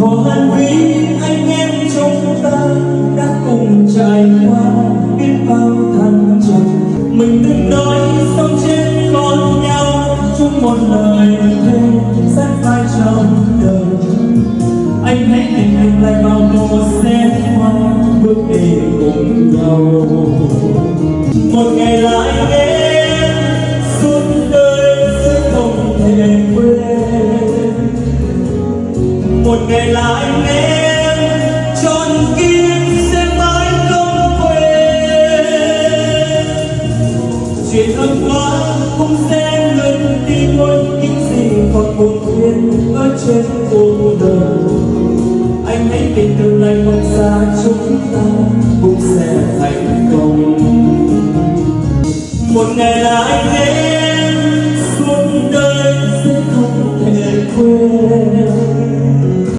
Khoan vì anh em chúng ta đã cùng trải qua biết bao thăng trầm. Mình từng nói sống chết còn nhau, chung một lời thề sát vai trong đời. Anh hãy tìm mình lại vào một xe hoa, bước đi cùng nhau. Một ngày lại đến suốt đời sẽ không thể quên. Một ngày lại đến trọn kiếp sẽ mãi không quên. Chuyện hôm qua cũng sẽ ngừng đi thôi, những gì còn buồn phiền ở trên cuộc đời.